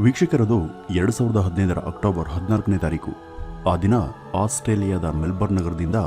ವೀಕ್ಷಕರದು 2015 October 14ನೇ ತಾರೀಕು. ಆ ದಿನ ಆಸ್ಟ್ರೇಲಿಯಾದ ಮೆಲ್ಬರ್ನ್ ನಗರದಿಂದ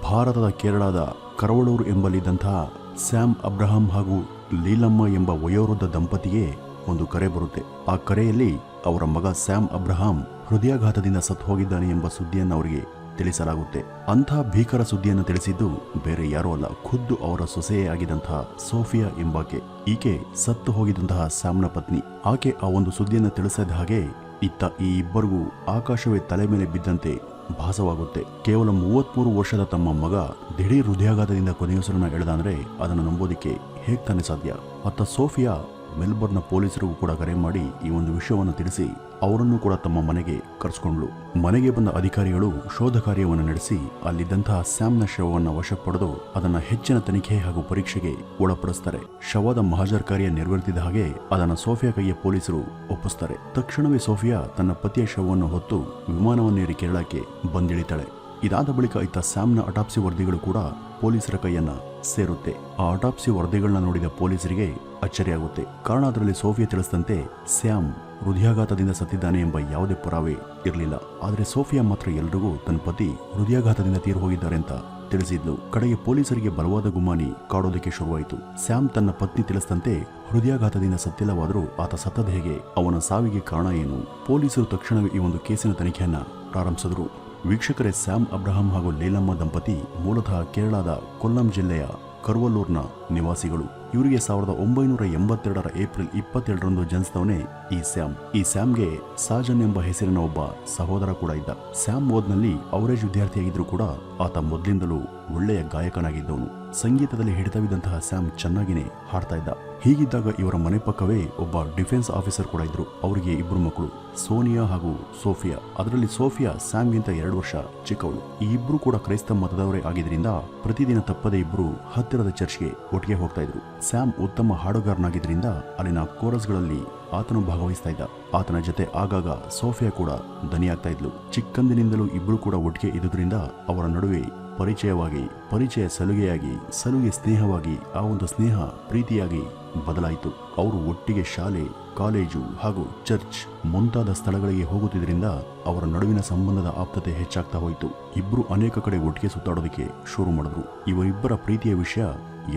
ಭಾರತದ ಕೇರಳದ ಕರವಳೂರು ಎಂಬಲ್ಲಿದ್ದಂತಹ ಸ್ಯಾಮ್ ಅಬ್ರಹಾಂ ಹಾಗೂ ಲೀಲಮ್ಮ ಎಂಬ ವಯೋವೃದ್ಧ ದಂಪತಿಗೆ ಒಂದು ಕರೆ ಬರುತ್ತೆ. ಆ ಕರೆಯಲ್ಲಿ ಅವರ ಮಗ ಸ್ಯಾಮ್ ಅಬ್ರಹಾಂ ಹೃದಯಾಘಾತದಿಂದ ಸತ್ತು ಹೋಗಿದ್ದಾನೆ ಎಂಬ ಸುದ್ದಿಯನ್ನು ಅವರಿಗೆ ತಿಳಿಸಲಾಗುತ್ತೆ. ಅಂಥ ಭೀಕರ ಸುದ್ದಿಯನ್ನು ತಿಳಿಸಿದ್ದು ಬೇರೆ ಯಾರೂ ಅಲ್ಲ, ಖುದ್ದು ಅವರ ಸೊಸೆಯೇ ಆಗಿದ್ದಂತಹ ಸೋಫಿಯಾ ಎಂಬಾಕೆ. ಈಕೆ ಸತ್ತು ಹೋಗಿದ್ದಂತಹ ಸ್ಯಾಮ್ನ ಪತ್ನಿ. ಆಕೆ ಆ ಒಂದು ಸುದ್ದಿಯನ್ನು ತಿಳಿಸಿದ ಹಾಗೆ ಇತ್ತ ಈ ಇಬ್ಬರಿಗೂ ಆಕಾಶವೇ ತಲೆ ಮೇಲೆ ಬಿದ್ದಂತೆ ಭಾಸವಾಗುತ್ತೆ. ಕೇವಲ 33 ವರ್ಷದ ತಮ್ಮ ಮಗ ದಿಢೀರ್ ಹೃದಯಾಘಾತದಿಂದ ಕೊನೆಯುಸಿರನ್ನ ಎಳೆದ ಅಂದ್ರೆ ಅದನ್ನು ನಂಬೋದಿಕ್ಕೆ ಹೇಗೆ ತಾನೇ ಸಾಧ್ಯ? ಅತ್ತ ಸೋಫಿಯಾ ಮೆಲ್ಬರ್ನ್ನ ಪೊಲೀಸರಿಗೂ ಕೂಡ ಕರೆ ಮಾಡಿ ಈ ಒಂದು ವಿಷಯವನ್ನು ತಿಳಿಸಿ ಅವರನ್ನು ಕೂಡ ತಮ್ಮ ಮನೆಗೆ ಕರೆಸಿಕೊಂಡ್ಳು. ಮನೆಗೆ ಬಂದ ಅಧಿಕಾರಿಗಳು ಶೋಧ ಕಾರ್ಯವನ್ನು ನಡೆಸಿ ಅಲ್ಲಿದ್ದಂತಹ ಸ್ಯಾಮ್ನ ಶವವನ್ನು ವಶಕ್ಕೆ ಪಡೆದು ಅದನ್ನು ಹೆಚ್ಚಿನ ತನಿಖೆ ಹಾಗೂ ಪರೀಕ್ಷೆಗೆ ಒಳಪಡಿಸ್ತಾರೆ. ಶವದ ಮಹಾಜರ್ ಕಾರ್ಯ ನೆರವೇರ್ತಿದ್ದ ಹಾಗೆ ಅದನ್ನು ಸೋಫಿಯಾ ಕೈಯ ಪೊಲೀಸರು ಒಪ್ಪಿಸ್ತಾರೆ. ತಕ್ಷಣವೇ ಸೋಫಿಯಾ ತನ್ನ ಪತಿಯ ಶವವನ್ನು ಹೊತ್ತು ವಿಮಾನವನ್ನೇರಿ ಕೇರಳಕ್ಕೆ ಬಂದಿಳಿತಾಳೆ. ಇದಾದ ಬಳಿಕ ಇತ್ತ ಸ್ಯಾಮ್ನ ಅಟಾಪ್ಸಿ ವರದಿಗಳು ಕೂಡ ಪೊಲೀಸರ ಕೈಯನ್ನ ಸೇರುತ್ತೆ. ಆ ಅಟಾಪ್ಸಿ ವರದಿಗಳನ್ನ ನೋಡಿದ ಪೊಲೀಸರಿಗೆ ಅಚ್ಚರಿಯಾಗುತ್ತೆ. ಕಾರಣ ಅದರಲ್ಲಿ ಸೋಫಿಯಾ ತಿಳಿಸಿದಂತೆ ಸ್ಯಾಮ್ ಹೃದಯಾಘಾತದಿಂದ ಸತ್ತಿದ್ದಾನೆ ಎಂಬ ಯಾವುದೇ ಪುರಾವೆ ಇರಲಿಲ್ಲ. ಆದರೆ ಸೋಫಿಯಾ ಮಾತ್ರ ಎಲ್ರಿಗೂ ತನ್ನ ಪತಿ ಹೃದಯಾಘಾತದಿಂದ ತೀರು ಹೋಗಿದ್ದಾರೆ ಅಂತ ತಿಳಿಸಿದ್ಲು. ಕಡೆಗೆ ಪೊಲೀಸರಿಗೆ ಬಲವಾದ ಗುಮಾನಿ ಕಾಡೋದಕ್ಕೆ ಶುರುವಾಯಿತು. ಸ್ಯಾಮ್ ತನ್ನ ಪತ್ನಿ ತಿಳಿಸಿದಂತೆ ಹೃದಯಾಘಾತದಿಂದ ಸತ್ತಿಲ್ಲವಾದರೂ ಆತ ಸತ್ತದ ಹೇಗೆ, ಅವನ ಸಾವಿಗೆ ಕಾರಣ ಏನು? ಪೊಲೀಸರು ತಕ್ಷಣವೇ ಈ ಒಂದು ಕೇಸಿನ ತನಿಖೆಯನ್ನ ಪ್ರಾರಂಭಿಸಿದ್ರು. ವೀಕ್ಷಕರೇ, ಸ್ಯಾಮ್ ಅಬ್ರಹಾಂ ಹಾಗೂ ಲೀಲಮ್ಮ ದಂಪತಿ ಮೂಲತಃ ಕೇರಳದ ಕೊಲ್ಲಂ ಜಿಲ್ಲೆಯ ಕರ್ವಲ್ಲೂರ್ನ ನಿವಾಸಿಗಳು. ಇವರಿಗೆ 1982 ಏಪ್ರಿಲ್ 27ರಂದು ಜನಿಸಿದವನೇ ಈ ಸ್ಯಾಮ್. ಈ ಸ್ಯಾಮ್ಗೆ ಸಾಜನ್ ಎಂಬ ಹೆಸರಿನ ಒಬ್ಬ ಸಹೋದರ ಕೂಡ ಇದ್ದ. ಸ್ಯಾಮ್ ಓದ್ನಲ್ಲಿ ಅವರೇಜ್ ವಿದ್ಯಾರ್ಥಿಯಾಗಿದ್ರೂ ಕೂಡ ಆತ ಮೊದಲಿಂದಲೂ ಒಳ್ಳೆಯ ಗಾಯಕನಾಗಿದ್ದವನು. ಸಂಗೀತದಲ್ಲಿ ಹಿಡಿತವಿದ್ದಂತಹ ಸ್ಯಾಮ್ ಚೆನ್ನಾಗಿನೇ ಹಾಡ್ತಾ ಇದ್ದ. ಹೀಗಿದ್ದಾಗ ಇವರ ಮನೆ ಪಕ್ಕವೇ ಒಬ್ಬ ಡಿಫೆನ್ಸ್ ಆಫೀಸರ್ ಕೂಡ ಇದ್ರು. ಅವರಿಗೆ ಇಬ್ಬರು ಮಕ್ಕಳು, ಸೋನಿಯಾ ಹಾಗೂ ಸೋಫಿಯಾ. ಅದರಲ್ಲಿ ಸೋಫಿಯಾ ಸ್ಯಾಮ್ಗಿಂತ 2 ವರ್ಷ ಚಿಕ್ಕವಳು. ಈ ಇಬ್ರು ಕೂಡ ಕ್ರೈಸ್ತ ಮತದವರೇ ಆಗಿದ್ರಿಂದ ಪ್ರತಿದಿನ ತಪ್ಪದೆ ಇಬ್ರು ಹತ್ತಿರದ ಚರ್ಚ್ಗೆ ಒಟ್ಟಿಗೆ ಹೋಗ್ತಾ ಇದ್ರು. ಸ್ಯಾಮ್ ಉತ್ತಮ ಹಾಡುಗಾರನಾಗಿದ್ದರಿಂದ ಅಲ್ಲಿನ ಕೋರಸ್ಗಳಲ್ಲಿ ಆತನು ಭಾಗವಹಿಸ್ತಾ ಇದ್ದ. ಆತನ ಜೊತೆ ಆಗಾಗ ಸೋಫಿಯಾ ಕೂಡ ದನಿಯಾಗ್ತಾ ಇದ್ಲು. ಚಿಕ್ಕಂದಿನಿಂದಲೂ ಇಬ್ರು ಕೂಡ ಒಟ್ಟಿಗೆ ಇದ್ದುದರಿಂದ ಅವರ ನಡುವೆ ಪರಿಚಯ ಸಲುಗೆ ಸ್ನೇಹವಾಗಿ, ಆ ಒಂದು ಸ್ನೇಹ ಪ್ರೀತಿಯಾಗಿ ಬದಲಾಯಿತು. ಅವರು ಒಟ್ಟಿಗೆ ಶಾಲೆ, ಕಾಲೇಜು ಹಾಗೂ ಚರ್ಚ್ ಮುಂತಾದ ಸ್ಥಳಗಳಿಗೆ ಹೋಗುತ್ತಿದ್ದರಿಂದ ಅವರ ನಡುವಿನ ಸಂಬಂಧದ ಆಪ್ತತೆ ಹೆಚ್ಚಾಗ್ತಾ ಹೋಯಿತು. ಇಬ್ರು ಅನೇಕ ಕಡೆ ಒಟ್ಟಿಗೆ ಸುತ್ತಾಡೋದಕ್ಕೆ ಶುರು ಮಾಡಿದ್ರು. ಇವರಿಬ್ಬರ ಪ್ರೀತಿಯ ವಿಷಯ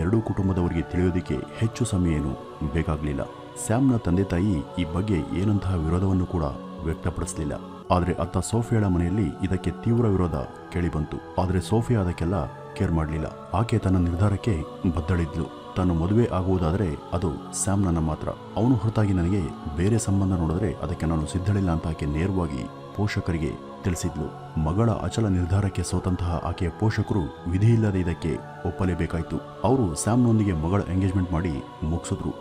ಎರಡೂ ಕುಟುಂಬದವರಿಗೆ ತಿಳಿಯೋದಕ್ಕೆ ಹೆಚ್ಚು ಸಮಯ ಏನು ಬೇಕಾಗಲಿಲ್ಲ. ಸ್ಯಾಮ್ನ ತಂದೆ ತಾಯಿ ಈ ಬಗ್ಗೆ ಏನಂತಹ ವಿರೋಧವನ್ನು ಕೂಡ ವ್ಯಕ್ತಪಡಿಸಲಿಲ್ಲ. ಆದರೆ ಅತ್ತ ಸೋಫಿಯಾಳ ಮನೆಯಲ್ಲಿ ಇದಕ್ಕೆ ತೀವ್ರ ವಿರೋಧ ಕೇಳಿಬಂತು. ಆದರೆ ಸೋಫಿಯಾ ಅದಕ್ಕೆಲ್ಲ ಕೇರ್ ಮಾಡಲಿಲ್ಲ. ಆಕೆ ತನ್ನ ನಿರ್ಧಾರಕ್ಕೆ ಬದ್ಧಳಿದ್ಲು. ತಾನು ಮದುವೆ ಆಗುವುದಾದರೆ ಅದು ಸ್ಯಾಮ್ನನ್ನ ಮಾತ್ರ. ಅವನು ಹೊರತಾಗಿ ನನಗೆ ಬೇರೆ ಸಂಬಂಧ ನೋಡಿದ್ರೆ ಅದಕ್ಕೆ ನಾನು ಸಿದ್ಧಳಿಲ್ಲ ಅಂತ ಆಕೆ ನೇರವಾಗಿ ಪೋಷಕರಿಗೆ ತಿಳಿಸಿದ್ಲು. ಮಗಳ ಅಚಲ ನಿರ್ಧಾರಕ್ಕೆ ಸೋತಂತಹ ಆಕೆಯ ಪೋಷಕರು ವಿಧಿಯಿಲ್ಲದೆ ಇದಕ್ಕೆ ಒಪ್ಪಲೇಬೇಕಾಯಿತು. ಅವರು ಸ್ಯಾಮ್ನೊಂದಿಗೆ ಮಗಳ ಎಂಗೇಜ್ಮೆಂಟ್ ಮಾಡಿ ಮುಗಿಸಿದ್ರು.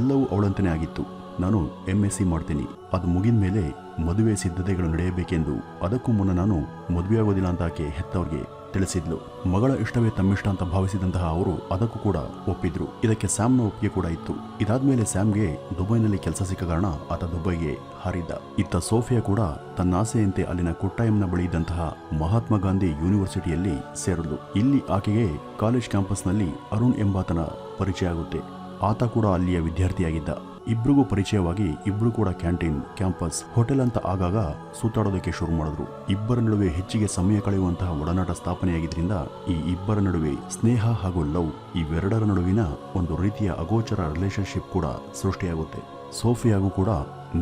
ಎಲ್ಲವೂ ಅವಳಂತೆಯೇ ಆಗಿತ್ತು. ನಾನು MSc ಮಾಡ್ತೀನಿ, ಅದು ಮುಗಿದ ಮೇಲೆ ಮದುವೆ ಸಿದ್ಧತೆಗಳು ನಡೆಯಬೇಕೆಂದು, ಅದಕ್ಕೂ ಮುನ್ನ ನಾನು ಮದುವೆಯಾಗೋದಿಲ್ಲ ಅಂತ ಆಕೆ ಹೆತ್ತವ್ರಿಗೆ ತಿಳಿಸಿದ್ಲು. ಮಗಳ ಇಷ್ಟವೇ ತಮ್ಮಿಷ್ಟ ಅಂತ ಭಾವಿಸಿದಂತಹ ಅವರು ಅದಕ್ಕೂ ಕೂಡ ಒಪ್ಪಿದ್ರು. ಇದಕ್ಕೆ ಸ್ಯಾಮ್ನ ಒಪ್ಪಿಗೆ ಕೂಡ ಇತ್ತು. ಇದಾದ್ಮೇಲೆ ಸ್ಯಾಮ್ಗೆ ದುಬೈನಲ್ಲಿ ಕೆಲಸ ಸಿಕ್ಕ ಕಾರಣ ಆತ ದುಬೈಗೆ ಹಾರಿದ್ದ. ಇತ್ತ ಸೋಫಿಯಾ ಕೂಡ ತನ್ನ ಆಸೆಯಂತೆ ಅಲ್ಲಿನ ಕೊಟ್ಟಾಯಂನ ಬಳಿ ಇದ್ದಂತಹ ಮಹಾತ್ಮ ಗಾಂಧಿ ಯೂನಿವರ್ಸಿಟಿಯಲ್ಲಿ ಸೇರಿದ್ಲು. ಇಲ್ಲಿ ಆಕೆಗೆ ಕಾಲೇಜ್ ಕ್ಯಾಂಪಸ್ನಲ್ಲಿ ಅರುಣ್ ಎಂಬಾತನ ಪರಿಚಯ ಆಗುತ್ತೆ. ಆತ ಕೂಡ ಅಲ್ಲಿಯ ವಿದ್ಯಾರ್ಥಿಯಾಗಿದ್ದ. ಇಬ್ರಿಗೂ ಪರಿಚಯವಾಗಿ ಇಬ್ರು ಕೂಡ ಕ್ಯಾಂಟೀನ್, ಕ್ಯಾಂಪಸ್, ಹೋಟೆಲ್ ಅಂತ ಆಗಾಗ ಸುತ್ತಾಡೋದಕ್ಕೆ ಶುರು ಮಾಡಿದ್ರು. ಇಬ್ಬರ ನಡುವೆ ಹೆಚ್ಚಿಗೆ ಸಮಯ ಕಳೆಯುವಂತಹ ಒಡನಾಟ ಸ್ಥಾಪನೆಯಾಗಿದ್ರಿಂದ ಈ ಇಬ್ಬರ ನಡುವೆ ಸ್ನೇಹ ಹಾಗೂ ಲವ್, ಇವೆರಡರ ನಡುವಿನ ಒಂದು ರೀತಿಯ ಅಗೋಚರ ರಿಲೇಶನ್ಶಿಪ್ ಕೂಡ ಸೃಷ್ಟಿಯಾಗುತ್ತೆ. ಸೋಫಿಯಾಗೂ ಕೂಡ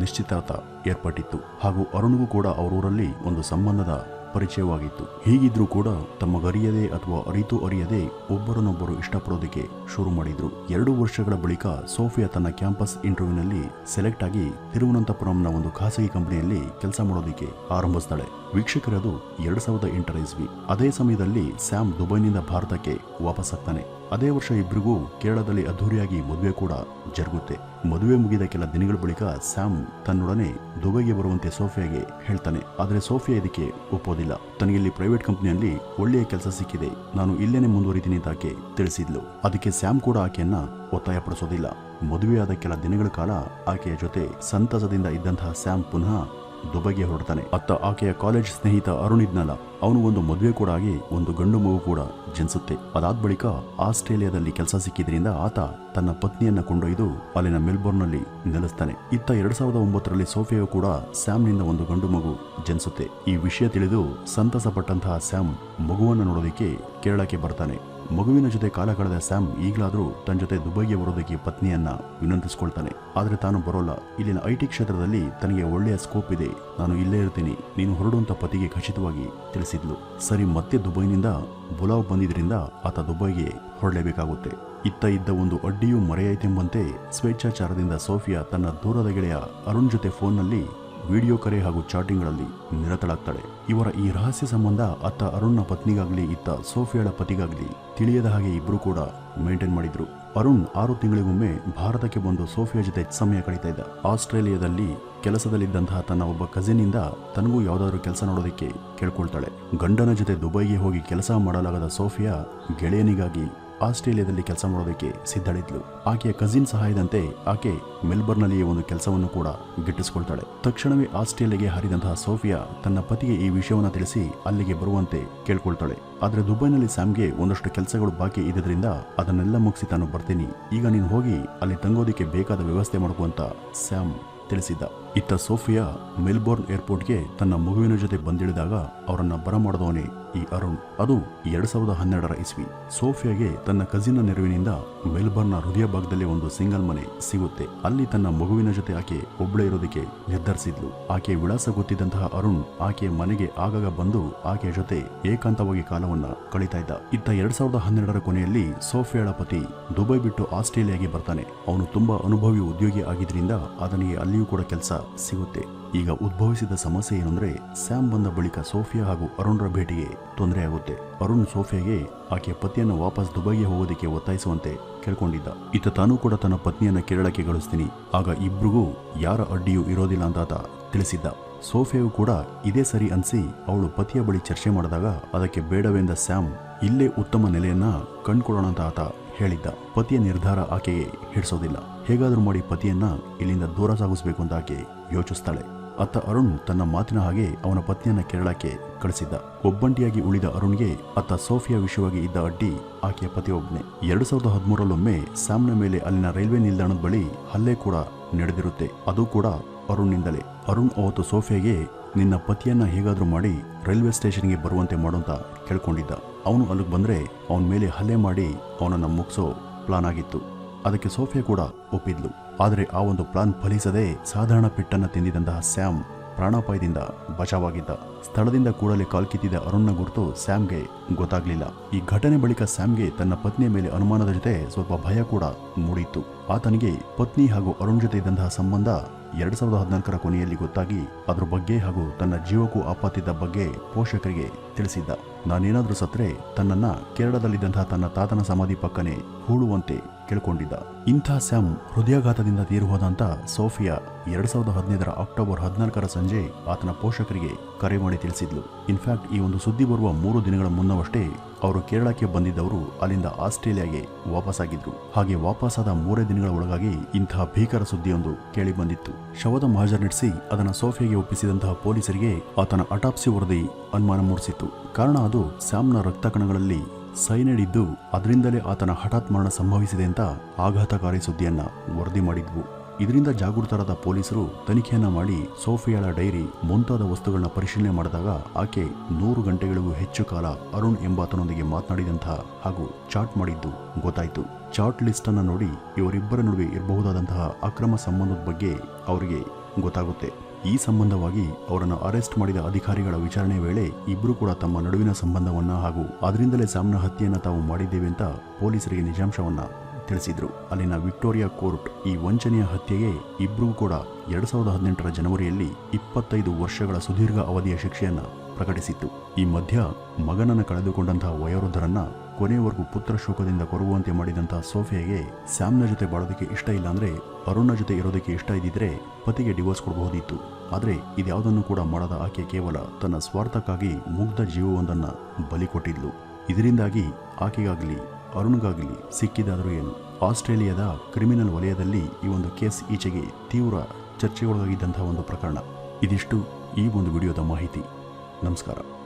ನಿಶ್ಚಿತಾರ್ಥ ಏರ್ಪಟ್ಟಿತ್ತು ಹಾಗೂ ಅರುಣ್ಗೂ ಕೂಡ ಅವರೂರಲ್ಲಿ ಒಂದು ಸಂಬಂಧದ ಪರಿಚಯವಾಗಿತ್ತು. ಹೀಗಿದ್ರೂ ಕೂಡ ತಮಗರಿಯದೆ ಅಥವಾ ಅರಿಯದೆ ಒಬ್ಬರನ್ನೊಬ್ಬರು ಇಷ್ಟಪಡೋದಕ್ಕೆ ಶುರು ಮಾಡಿದ್ರು. 2 ವರ್ಷಗಳ ಬಳಿಕ ಸೋಫಿಯಾ ತನ್ನ ಕ್ಯಾಂಪಸ್ ಇಂಟರ್ವ್ಯೂನಲ್ಲಿ ಸೆಲೆಕ್ಟ್ ಆಗಿ ತಿರುವನಂತಪುರಂನ ಒಂದು ಖಾಸಗಿ ಕಂಪನಿಯಲ್ಲಿ ಕೆಲಸ ಮಾಡೋದಕ್ಕೆ ಆರಂಭಿಸ್ತಾಳೆ. ವೀಕ್ಷಕರದು 2008 ಇಸ್ವಿ. ಅದೇ ಸಮಯದಲ್ಲಿ ಸ್ಯಾಮ್ ದುಬೈನಿಂದ ಭಾರತಕ್ಕೆ ವಾಪಸ್ ಆಗ್ತಾನೆ. ಅದೇ ವರ್ಷ ಇಬ್ಬರಿಗೂ ಕೇರಳದಲ್ಲಿ ಅದ್ದೂರಿಯಾಗಿ ಮದುವೆ ಕೂಡ ಜರುಗುತ್ತೆ. ಮದುವೆ ಮುಗಿದ ಕೆಲ ದಿನಗಳ ಬಳಿಕ ಸ್ಯಾಮ್ ತನ್ನೊಡನೆ ದುಬೈಗೆ ಬರುವಂತೆ ಸೋಫಿಯಾಗೆ ಹೇಳ್ತಾನೆ. ಆದರೆ ಸೋಫಿಯಾ ಇದಕ್ಕೆ ಒಪ್ಪೋದಿಲ್ಲ. ತನಗಿಲ್ಲಿ ಪ್ರೈವೇಟ್ ಕಂಪನಿಯಲ್ಲಿ ಒಳ್ಳೆಯ ಕೆಲಸ ಸಿಕ್ಕಿದೆ, ನಾನು ಇಲ್ಲೇನೆ ಮುಂದುವರಿತೀನಿ ಅಂತ ಆಕೆ ತಿಳಿಸಿದ್ಲು. ಅದಕ್ಕೆ ಸ್ಯಾಮ್ ಕೂಡ ಆಕೆಯನ್ನ ಒತ್ತಾಯಪಡಿಸೋದಿಲ್ಲ. ಮದುವೆಯಾದ ಕೆಲ ದಿನಗಳ ಕಾಲ ಆಕೆಯ ಜೊತೆ ಸಂತಸದಿಂದ ಇದ್ದಂತಹ ಸ್ಯಾಮ್ ಪುನಃ ದುಬೈಗೆ ಹೊರಡ್ತಾನೆ. ಅತ್ತ ಆಕೆಯ ಕಾಲೇಜ್ ಸ್ನೇಹಿತ ಅರುಣ್ ಇದ್ನಲ್ಲ, ಅವನು ಒಂದು ಮದುವೆ ಕೂಡ ಆಗಿ ಒಂದು ಗಂಡು ಮಗು ಕೂಡ ಜನಿಸುತ್ತೆ. ಅದಾದ ಬಳಿಕ ಆಸ್ಟ್ರೇಲಿಯಾದಲ್ಲಿ ಕೆಲಸ ಸಿಕ್ಕಿದ್ರಿಂದ ಆತ ತನ್ನ ಪತ್ನಿಯನ್ನ ಕೊಂಡೊಯ್ದು ಅಲ್ಲಿನ ಮೆಲ್ಬೋರ್ನ್ ನಲ್ಲಿ ನೆಲೆಸ್ತಾನೆ. ಇತ್ತ 2009ರಲ್ಲಿ ಸೋಫಿಯಾಗೂ ಕೂಡ ಸ್ಯಾಮ್ನಿಂದ ಒಂದು ಗಂಡು ಮಗು ಜನಿಸುತ್ತೆ. ಈ ವಿಷಯ ತಿಳಿದು ಸಂತಸ ಪಟ್ಟಂತಹ ಸ್ಯಾಮ್ ಮಗುವನ್ನು ನೋಡೋದಕ್ಕೆ ಕೇರಳಕ್ಕೆ ಬರ್ತಾನೆ. ಮಗುವಿನ ಜೊತೆ ಕಾಲ ಕಳೆದ ಸ್ಯಾಮ್ ಈಗಲಾದರೂ ತನ್ನ ಜೊತೆ ದುಬೈಗೆ ಬರೋದಕ್ಕೆ ಪತ್ನಿಯನ್ನ ವಿನಂತಿಸ್ಕೊಳ್ತಾನೆ. ಆದ್ರೆ ತಾನು ಬರೋಲ್ಲ, ಇಲ್ಲಿನ IT ಕ್ಷೇತ್ರದಲ್ಲಿ ತನಗೆ ಒಳ್ಳೆಯ ಸ್ಕೋಪ್ ಇದೆ, ನಾನು ಇಲ್ಲೇ ಇರ್ತೀನಿ, ನೀನು ಹೊರಡುವಂತ ಪತಿಗೆ ಖಚಿತವಾಗಿ ತಿಳಿಸಿದ್ಲು. ಸರಿ, ಮತ್ತೆ ದುಬೈನಿಂದ ಬುಲಾವ್ ಬಂದಿದ್ರಿಂದ ಆತ ದುಬೈಗೆ ಹೊರಡಲೇಬೇಕಾಗುತ್ತೆ. ಇತ್ತ ಇದ್ದ ಒಂದು ಅಡ್ಡಿಯೂ ಮರೆಯಾಯ್ತೆಂಬಂತೆ ಸ್ವೇಚ್ಛಾಚಾರದಿಂದ ಸೋಫಿಯಾ ತನ್ನ ದೂರದ ಗೆಳೆಯ ಅರುಣ್ ಜೊತೆ ಫೋನ್ನಲ್ಲಿ ವಿಡಿಯೋ ಕರೆ ಹಾಗೂ ಚಾಟಿಂಗ್ಗಳಲ್ಲಿ ನಿರತಳಾಗ್ತಾಳೆ. ಇವರ ಈ ರಹಸ್ಯ ಸಂಬಂಧ ಅತ್ತ ಅರುಣ್ನ ಪತ್ನಿಗಾಗ್ಲಿ ಇತ್ತ ಸೋಫಿಯಾಳ ಪತಿಗಾಗ್ಲಿ ತಿಳಿಯದ ಹಾಗೆ ಇಬ್ರು ಕೂಡ ಮೇಂಟೈನ್ ಮಾಡಿದ್ರು. ಅರುಣ್ 6 ತಿಂಗಳಿಗೊಮ್ಮೆ ಭಾರತಕ್ಕೆ ಬಂದು ಸೋಫಿಯಾ ಜೊತೆ ಸಮಯ ಕಳೀತಾ ಇದ್ದ. ಆಸ್ಟ್ರೇಲಿಯಾದಲ್ಲಿ ಕೆಲಸದಲ್ಲಿದ್ದಂತಹ ತನ್ನ ಒಬ್ಬ ಕಸಿನ್ ಇಂದ ತನಗೂ ಯಾವ್ದಾದ್ರು ಕೆಲಸ ನೋಡೋದಕ್ಕೆ ಕೇಳ್ಕೊಳ್ತಾಳೆ. ಗಂಡನ ಜೊತೆ ದುಬೈಗೆ ಹೋಗಿ ಕೆಲಸ ಮಾಡಲಾಗದ ಸೋಫಿಯಾ ಗೆಳೆಯನಿಗಾಗಿ ಆಸ್ಟ್ರೇಲಿಯಾದಲ್ಲಿ ಕೆಲಸ ಮಾಡೋದಕ್ಕೆ ಸಿದ್ಧಳಿದ್ಲು. ಆಕೆಯ ಕಸಿನ್ ಸಹಾಯದಂತೆ ಆಕೆ ಮೆಲ್ಬರ್ನ್ನಲ್ಲಿಯೇ ಒಂದು ಕೆಲಸವನ್ನು ಕೂಡ ಗಿಟ್ಟಿಸಿಕೊಳ್ತಾಳೆ. ತಕ್ಷಣವೇ ಆಸ್ಟ್ರೇಲಿಯಾಗೆ ಹಾರಿದಂತಹ ಸೋಫಿಯಾ ತನ್ನ ಪತಿಗೆ ಈ ವಿಷಯವನ್ನು ತಿಳಿಸಿ ಅಲ್ಲಿಗೆ ಬರುವಂತೆ ಕೇಳ್ಕೊಳ್ತಾಳೆ. ಆದ್ರೆ ದುಬೈನಲ್ಲಿ ಸ್ಯಾಮ್ಗೆ ಒಂದಷ್ಟು ಕೆಲಸಗಳು ಬಾಕಿ ಇದ್ದಿದ್ರಿಂದ ಅದನ್ನೆಲ್ಲ ಮುಗಿಸಿ ತಾನು ಬರ್ತೀನಿ, ಈಗ ನೀನು ಹೋಗಿ ಅಲ್ಲಿ ತಂಗೋದಕ್ಕೆ ಬೇಕಾದ ವ್ಯವಸ್ಥೆ ಮಾಡ್ಕುವಂತ ಸ್ಯಾಮ್ ತಿಳಿಸಿದ್ದ. ಇತ್ತ ಸೋಫಿಯಾ ಮೆಲ್ಬೋರ್ನ್ ಏರ್ಪೋರ್ಟ್ಗೆ ತನ್ನ ಮಗುವಿನ ಜೊತೆ ಬಂದಿಳಿದಾಗ ಅವರನ್ನ ಬರಮಾಡಿದವನೇ ಈ ಅರುಣ್. ಅದು 2012ರ ಇಸ್ವಿ. ಸೋಫಿಯಾಗೆ ತನ್ನ ಕಸಿನ್ನ ನೆರವಿನಿಂದ ಮೆಲ್ಬರ್ನ್ನ ಹೃದಯ ಭಾಗದಲ್ಲಿ ಒಂದು ಸಿಂಗಲ್ ಮನೆ ಸಿಗುತ್ತೆ. ಅಲ್ಲಿ ತನ್ನ ಮಗುವಿನ ಜೊತೆ ಆಕೆ ಒಬ್ಬಳೇ ಇರೋದಕ್ಕೆ ನಿರ್ಧರಿಸಿದ್ಲು. ಆಕೆಯ ವಿಳಾಸ ಗೊತ್ತಿದ್ದಂತಹ ಅರುಣ್ ಆಕೆಯ ಮನೆಗೆ ಆಗಾಗ ಬಂದು ಆಕೆಯ ಜೊತೆ ಏಕಾಂತವಾಗಿ ಕಾಲವನ್ನ ಕಳೀತಾ ಇದ್ದ. ಇತ್ತ 2012ರ ಕೊನೆಯಲ್ಲಿ ಸೋಫಿಯಾಳ ಪತಿ ದುಬೈ ಬಿಟ್ಟು ಆಸ್ಟ್ರೇಲಿಯಾಗೆ ಬರ್ತಾನೆ. ಅವನು ತುಂಬಾ ಅನುಭವಿ ಉದ್ಯೋಗಿ ಆಗಿದ್ರಿಂದ ಆತನಿಗೆ ಅಲ್ಲಿಯೂ ಕೂಡ ಕೆಲಸ ಸಿಗುತ್ತೆ. ಈಗ ಉದ್ಭವಿಸಿದ ಸಮಸ್ಯೆ ಏನಂದ್ರೆ ಸ್ಯಾಮ್ ಬಂದ ಬಳಿಕ ಸೋಫಿಯಾ ಹಾಗೂ ಅರುಣ್ರ ಭೇಟಿಗೆ ತೊಂದರೆ ಆಗುತ್ತೆ. ಅರುಣ್ ಸೋಫಿಯಾಗೆ ಆಕೆಯ ಪತಿಯನ್ನು ವಾಪಸ್ ದುಬೈಗೆ ಹೋಗೋದಕ್ಕೆ ಒತ್ತಾಯಿಸುವಂತೆ ಕೇಳ್ಕೊಂಡಿದ್ದ. ಇತ್ತ ತಾನು ಕೂಡ ತನ್ನ ಪತ್ನಿಯನ್ನ ಕೇರಳಕ್ಕೆ ಕಳಿಸ್ತೀನಿ, ಆಗ ಇಬ್ರಿಗೂ ಯಾರ ಅಡ್ಡಿಯೂ ಇರೋದಿಲ್ಲ ಅಂತ ಆತ ತಿಳಿಸಿದ್ದ. ಸೋಫಿಯಾಗೂ ಕೂಡ ಇದೇ ಸರಿ ಅನ್ಸಿ ಅವಳು ಪತಿಯ ಬಳಿ ಚರ್ಚೆ ಮಾಡಿದಾಗ ಅದಕ್ಕೆ ಬೇಡವೆಂದ ಸ್ಯಾಮ್ ಇಲ್ಲೇ ಉತ್ತಮ ನೆಲೆಯನ್ನ ಕಂಡುಕೊಳ್ಳೋಣ ಅಂತ ಆತ ಹೇಳಿದ್ದ. ಪತಿಯ ನಿರ್ಧಾರ ಆಕೆಗೆ ಹಿಡಿಸೋದಿಲ್ಲ. ಹೇಗಾದ್ರೂ ಮಾಡಿ ಪತಿಯನ್ನ ಇಲ್ಲಿಂದ ದೂರ ಸಾಗಿಸಬೇಕು ಅಂತ ಆಕೆ ಯೋಚಿಸ್ತಾಳೆ. ಅತ್ತ ಅರುಣ್ ತನ್ನ ಮಾತಿನ ಹಾಗೆ ಅವನ ಪತ್ನಿಯನ್ನ ಕೇರಳಕ್ಕೆ ಕಳಿಸಿದ್ದ. ಒಬ್ಬಂಟಿಯಾಗಿ ಉಳಿದ ಅರುಣ್ಗೆ ಅತ್ತ ಸೋಫಿಯಾ ವಿಷಯವಾಗಿ ಇದ್ದ ಅಡ್ಡಿ ಆಕೆಯ ಪತಿಯೊಬ್ಬನೇ. 2013ರಲ್ಲೊಮ್ಮೆ ಸ್ಯಾಮ್ನ ಮೇಲೆ ಅಲ್ಲಿನ ರೈಲ್ವೆ ನಿಲ್ದಾಣದ ಬಳಿ ಹಲ್ಲೆ ಕೂಡ ನಡೆದಿರುತ್ತೆ. ಅದು ಕೂಡ ಅರುಣ್ನಿಂದಲೇ. ಅರುಣ್ ಅವತ್ತು ಸೋಫಿಯಾಗೆ ನಿನ್ನ ಪತಿಯನ್ನ ಹೇಗಾದ್ರೂ ಮಾಡಿ ರೈಲ್ವೆ ಸ್ಟೇಷನ್ಗೆ ಬರುವಂತೆ ಮಾಡುವಂತ ಕೇಳ್ಕೊಂಡಿದ್ದ. ಅವನು ಅಲ್ಲಿಗೆ ಬಂದ್ರೆ ಅವನ ಮೇಲೆ ಹಲ್ಲೆ ಮಾಡಿ ಅವನನ್ನ ಮುಗಿಸೋ ಪ್ಲಾನ್ ಆಗಿತ್ತು. ಅದಕ್ಕೆ ಸೋಫಿಯಾ ಕೂಡ ಒಪ್ಪಿದ್ಲು. ಆದರೆ ಆ ಒಂದು ಪ್ಲಾನ್ ಫಲಿಸದೆ ಸಾಧಾರಣ ಪೆಟ್ಟನ್ನ ತಿಂದಿದ್ದಂತಹ ಸ್ಯಾಮ್ ಪ್ರಾಣಾಪಾಯದಿಂದ ಬಚಾವಾಗಿದ್ದ. ಸ್ಥಳದಿಂದ ಕೂಡಲೇ ಕಾಲ್ಕಿತ್ತಿದ್ದ ಅರುಣ್ನ ಗುರುತು ಸ್ಯಾಮ್ಗೆ ಗೊತ್ತಾಗ್ಲಿಲ್ಲ. ಈ ಘಟನೆ ಬಳಿಕ ಸ್ಯಾಮ್ಗೆ ತನ್ನ ಪತ್ನಿಯ ಮೇಲೆ ಅನುಮಾನದ ಜೊತೆ ಸ್ವಲ್ಪ ಭಯ ಕೂಡ ಮೂಡಿತ್ತು. ಆತನಿಗೆ ಪತ್ನಿ ಹಾಗೂ ಅರುಣ್ ಜೊತೆ ಇದ್ದಂತಹ ಸಂಬಂಧ 2014ರ ಕೊನೆಯಲ್ಲಿ ಗೊತ್ತಾಗಿ ಅದ್ರ ಬಗ್ಗೆ ಹಾಗೂ ತನ್ನ ಜೀವಕ್ಕೂ ಆಪತ್ತಿದ್ದ ಬಗ್ಗೆ ಪೋಷಕರಿಗೆ ತಿಳಿಸಿದ್ದ. ನಾನೇನಾದ್ರೂ ಸತ್ರೆ ತನ್ನನ್ನ ಕೇರಳದಲ್ಲಿದ್ದಂತಹ ತನ್ನ ತಾತನ ಸಮಾಧಿ ಪಕ್ಕನೆ ಹೂಳುವಂತೆ ಕೇಳ್ಕೊಂಡಿದ್ದ. ಇಂಥ ಸ್ಯಾಮ್ ಹೃದಯಾಘಾತದಿಂದ ತೀರುಹೋದಂತ ಸೋಫಿಯಾ 2015ರ ಅಕ್ಟೋಬರ್ 14ರ ಸಂಜೆ ಆತನ ಪೋಷಕರಿಗೆ ಕರೆ ಮಾಡಿ ತಿಳಿಸಿದ್ಲು. ಇನ್ಫ್ಯಾಕ್ಟ್ ಈ ಒಂದು ಸುದ್ದಿ ಬರುವ 3 ದಿನಗಳ ಮುನ್ನವಷ್ಟೇ ಅವರು ಕೇರಳಕ್ಕೆ ಬಂದಿದ್ದವರು ಅಲ್ಲಿಂದ ಆಸ್ಟ್ರೇಲಿಯಾಗೆ ವಾಪಸ್ಸಾಗಿದ್ರು. ಹಾಗೆ ವಾಪಸ್ಸಾದ 3 ದಿನಗಳ ಒಳಗಾಗಿ ಇಂತಹ ಭೀಕರ ಸುದ್ದಿಯೊಂದು ಕೇಳಿ ಬಂದಿತ್ತು. ಶವದ ಮಹಜರ್ ನಡೆಸಿ ಅದನ್ನು ಸೋಫಿಯಾಗೆ ಒಪ್ಪಿಸಿದಂತಹ ಪೊಲೀಸರಿಗೆ ಆತನ ಅಟಾಪ್ಸಿ ವರದಿ ಅನುಮಾನ ಮೂಡಿಸಿತ್ತು. ಕಾರಣ ಅದು ಸ್ಯಾಮ್ನ ರಕ್ತ ಕಣಗಳಲ್ಲಿ ಸೈನೈಡ್ ಇದ್ದು ಅದರಿಂದಲೇ ಆತನ ಹಠಾತ್ ಮರಣ ಸಂಭವಿಸಿದೆ ಅಂತ ಆಘಾತಕಾರಿ ಸುದ್ದಿಯನ್ನ ವರದಿ ಮಾಡಿದ್ವು. ಇದರಿಂದ ಜಾಗೃತರಾದ ಪೊಲೀಸರು ತನಿಖೆಯನ್ನ ಮಾಡಿ ಸೋಫಿಯಾಳ ಡೈರಿ ಮುಂತಾದ ವಸ್ತುಗಳನ್ನ ಪರಿಶೀಲನೆ ಮಾಡಿದಾಗ ಆಕೆ 100 ಗಂಟೆಗಳಿಗೂ ಹೆಚ್ಚು ಕಾಲ ಅರುಣ್ ಎಂಬಾತನೊಂದಿಗೆ ಮಾತನಾಡಿದಂತಹ ಹಾಗೂ ಚಾಟ್ ಮಾಡಿದ್ದು ಗೊತ್ತಾಯ್ತು. ಚಾಟ್ ಲಿಸ್ಟ್ ಅನ್ನ ನೋಡಿ ಇವರಿಬ್ಬರ ನಡುವೆ ಇರಬಹುದಾದಂತಹ ಅಕ್ರಮ ಸಂಬಂಧದ ಬಗ್ಗೆ ಅವರಿಗೆ ಗೊತ್ತಾಗುತ್ತೆ. ಈ ಸಂಬಂಧವಾಗಿ ಅವರನ್ನು ಅರೆಸ್ಟ್ ಮಾಡಿದ ಅಧಿಕಾರಿಗಳ ವಿಚಾರಣೆ ವೇಳೆ ಇಬ್ಬರು ಕೂಡ ತಮ್ಮ ನಡುವಿನ ಸಂಬಂಧವನ್ನ ಹಾಗೂ ಅದರಿಂದಲೇ ಸ್ಯಾಮ್ನ ಹತ್ಯೆಯನ್ನ ತಾವು ಮಾಡಿದ್ದೇವೆ ಅಂತ ಪೊಲೀಸರಿಗೆ ನಿಜಾಂಶವನ್ನ ತಿಳಿಸಿದ್ರು. ಅಲ್ಲಿನ ವಿಕ್ಟೋರಿಯಾ ಕೋರ್ಟ್ ಈ ವಂಚನೆಯ ಹತ್ಯೆಗೆ ಇಬ್ಬರಿಗೂ ಕೂಡ 2018ರ ಜನವರಿಯಲ್ಲಿ 25 ವರ್ಷಗಳ ಸುದೀರ್ಘ ಅವಧಿಯ ಶಿಕ್ಷೆಯನ್ನ ಪ್ರಕಟಿಸಿತ್ತು. ಈ ಮಧ್ಯ ಮಗನನ್ನ ಕಳೆದುಕೊಂಡಂತಹ ವಯೋವೃದ್ಧರನ್ನ ಕೊನೆಯವರೆಗೂ ಪುತ್ರ ಶೋಕದಿಂದ ಕೊರಗುವಂತೆ ಮಾಡಿದಂತಹ ಸೋಫಿಯಾಗೆ ಸ್ಯಾಮ್ನ ಜೊತೆ ಬಾಳೋದಕ್ಕೆ ಇಷ್ಟ ಇಲ್ಲ ಅಂದ್ರೆ ಅರುಣ್ನ ಜೊತೆ ಇರೋದಕ್ಕೆ ಇಷ್ಟ ಇದ್ದಿದ್ರೆ ಪತಿಗೆ ಡಿವೋರ್ಸ್ ಕೊಡಬಹುದಿತ್ತು. ಆದ್ರೆ ಇದ್ಯಾವುದನ್ನು ಕೂಡ ಮಾಡದ ಆಕೆ ಕೇವಲ ತನ್ನ ಸ್ವಾರ್ಥಕ್ಕಾಗಿ ಮುಗ್ಧ ಜೀವವೊಂದನ್ನ ಬಲಿ ಕೊಟ್ಟಿದ್ಲು. ಇದರಿಂದಾಗಿ ಆಕೆಗಾಗ್ಲಿ ಅರುಣ್ಗಾಗ್ಲಿ ಸಿಕ್ಕಿದಾದರೂ ಏನು. ಆಸ್ಟ್ರೇಲಿಯಾದ ಕ್ರಿಮಿನಲ್ ವಲಯದಲ್ಲಿ ಈ ಒಂದು ಕೇಸ್ ಈಚೆಗೆ ತೀವ್ರ ಚರ್ಚೆಗೊಳಗಾಗಿದ್ದಂತಹ ಒಂದು ಪ್ರಕರಣ. ಇದಿಷ್ಟು ಈ ಒಂದು ವಿಡಿಯೋದ ಮಾಹಿತಿ. ನಮಸ್ಕಾರ.